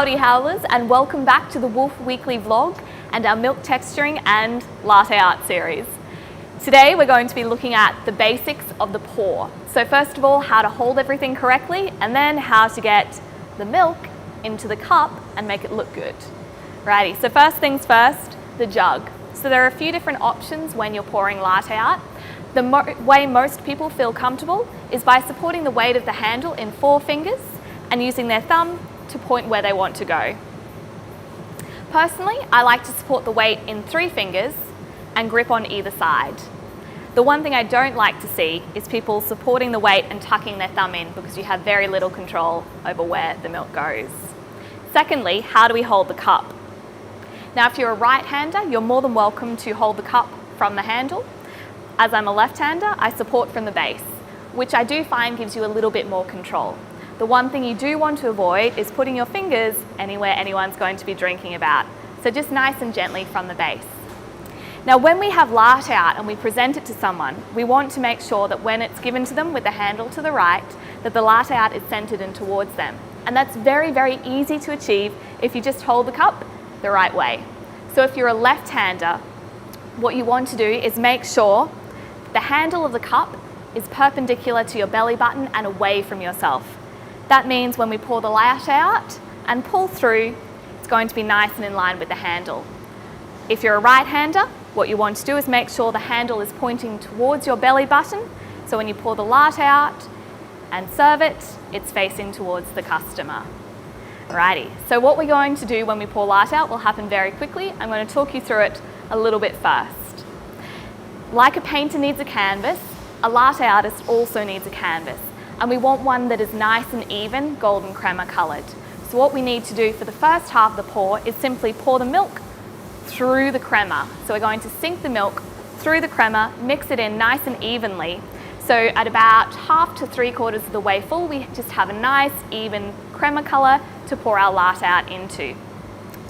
Howdy Howlers, and welcome back to the Wolf Weekly Vlog and our milk texturing and latte art series. Today we're going to be looking at the basics of the pour. So first of all, how to hold everything correctly, and then how to get the milk into the cup and make it look good. Righty, so first things first, the jug. So there are a few different options when you're pouring latte art. The way most people feel comfortable is by supporting the weight of the handle in 4 fingers and using their thumb to point where they want to go. Personally, I like to support the weight in 3 fingers and grip on either side. The one thing I don't like to see is people supporting the weight and tucking their thumb in, because you have very little control over where the milk goes. Secondly, how do we hold the cup? Now, if you're a right-hander, you're more than welcome to hold the cup from the handle. As I'm a left-hander, I support from the base, which I do find gives you a little bit more control. The one thing you do want to avoid is putting your fingers anywhere anyone's going to be drinking about. So just nice and gently from the base. Now, when we have latte art and we present it to someone, we want to make sure that when it's given to them with the handle to the right, that the latte art is centered and towards them. And that's very, very easy to achieve if you just hold the cup the right way. So if you're a left-hander, what you want to do is make sure the handle of the cup is perpendicular to your belly button and away from yourself. That means when we pour the latte art and pull through, it's going to be nice and in line with the handle. If you're a right-hander, what you want to do is make sure the handle is pointing towards your belly button, so when you pour the latte art and serve it, it's facing towards the customer. Alrighty, so what we're going to do when we pour latte art will happen very quickly. I'm going to talk you through it a little bit first. Like a painter needs a canvas, a latte artist also needs a canvas. And we want one that is nice and even, golden crema coloured. So what we need to do for the first half of the pour is simply pour the milk through the crema. So we're going to sink the milk through the crema, mix it in nice and evenly. So at about half to 3/4 of the way full, we just have a nice even crema colour to pour our latte art into.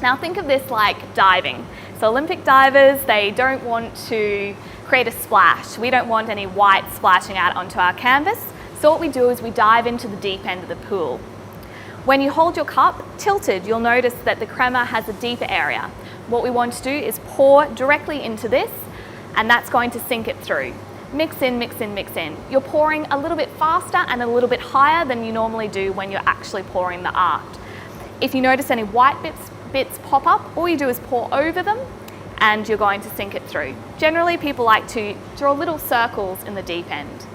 Now think of this like diving. So Olympic divers, they don't want to create a splash. We don't want any white splashing out onto our canvas. So what we do is we dive into the deep end of the pool. When you hold your cup tilted, you'll notice that the crema has a deeper area. What we want to do is pour directly into this, and that's going to sink it through. Mix in, mix in, mix in. You're pouring a little bit faster and a little bit higher than you normally do when you're actually pouring the art. If you notice any white bits pop up, all you do is pour over them and you're going to sink it through. Generally, people like to draw little circles in the deep end.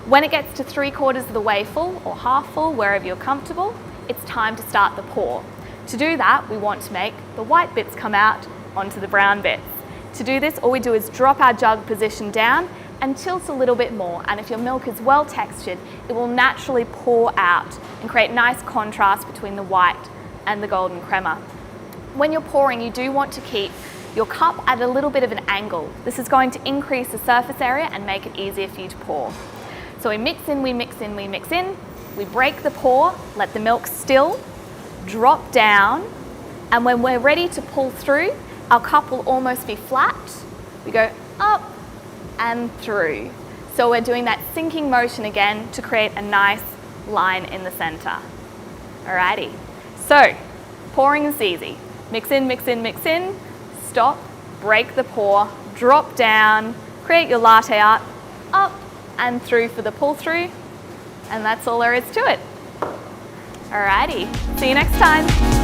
When it gets to 3/4 of the way full or half full, wherever you're comfortable, it's time to start the pour. To do that, we want to make the white bits come out onto the brown bits. To do this, all we do is drop our jug position down and tilt a little bit more. And if your milk is well textured, it will naturally pour out and create nice contrast between the white and the golden crema. When you're pouring, you do want to keep your cup at a little bit of an angle. This is going to increase the surface area and make it easier for you to pour. So we mix in, we mix in, we mix in, we break the pour, let the milk still, drop down, and when we're ready to pull through, our cup will almost be flat. We go up and through. So we're doing that sinking motion again to create a nice line in the center. Alrighty, so pouring is easy. Mix in, mix in, mix in, stop, break the pour, drop down, create your latte art, up and through for the pull through, and that's all there is to it. Alrighty, see you next time.